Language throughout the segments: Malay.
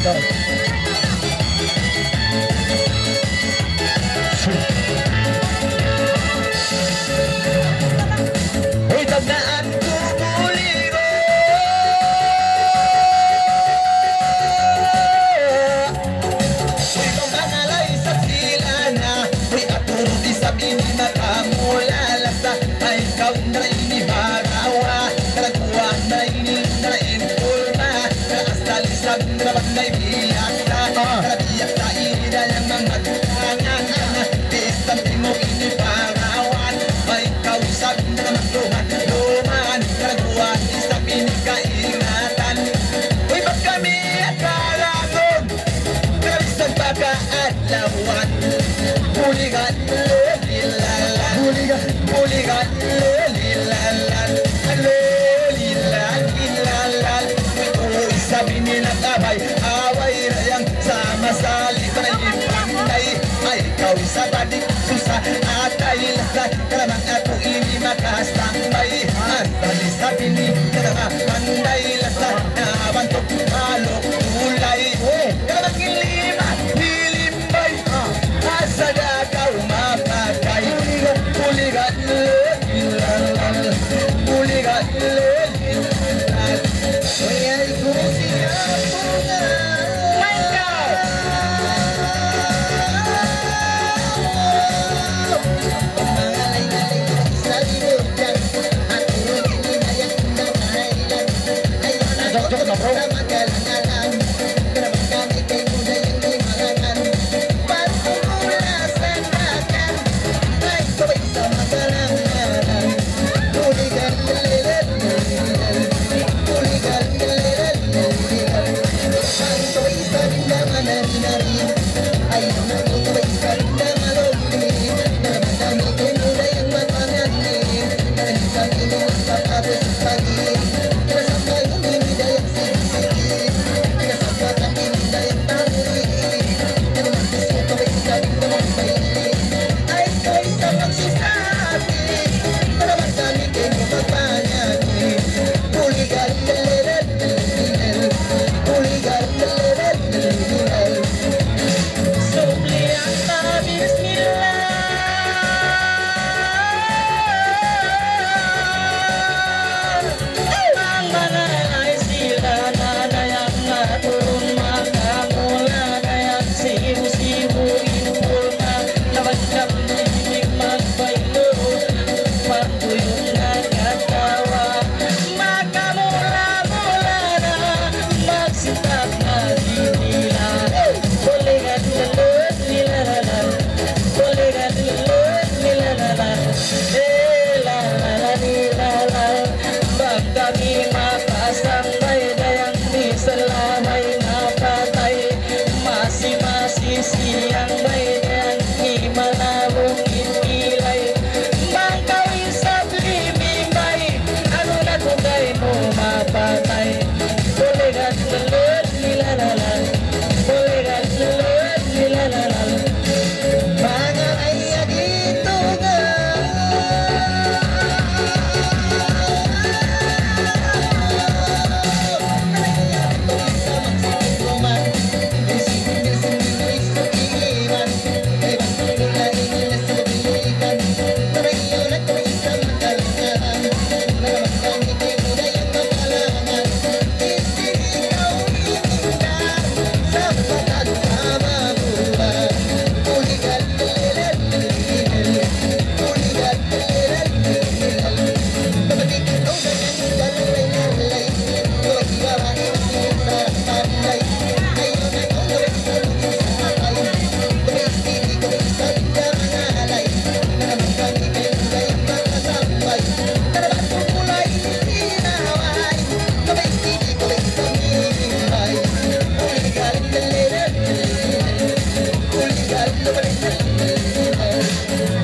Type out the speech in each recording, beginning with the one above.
Hoy tandaan ko muli ko, hoy pangalay sa sila na, hoy aturo di sabihin na kamulalasa, ay ikaw na inibarawa, kalagwa na inipulma, kaastalisag na bag na ibiyakta, kalabiyak na inidalang mga tutangan, tisang mo inibarawan, ay ikaw sabi na magluman, kalagwa di sabihin kaingatan, hoy ba't kami at kalagon, kalisag baka at lawan, huligan lelilalan, huligan lelilalan, lelilalan, ilalan, may sabi nila kabay, away rayang sama-sali ko na ipangay, ay ikaw sa badik susa at ay lahat, kalamang ako ini makastambay, at bali sabi nila panday lahat, nabantok malok tulay, kalamang ilima, hilimbay, asa dagaw mapagay, huligan lelilalan, huligan lelilalan, ay ko siya punga. Siyang may yang himalawong inilay, mangkawin sa blimimay, ano na kung kayo mo mapatay, buligan lulod nilalalan, buligan lulod nilalalan, mga kaya dito nga.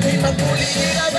Di magpulihan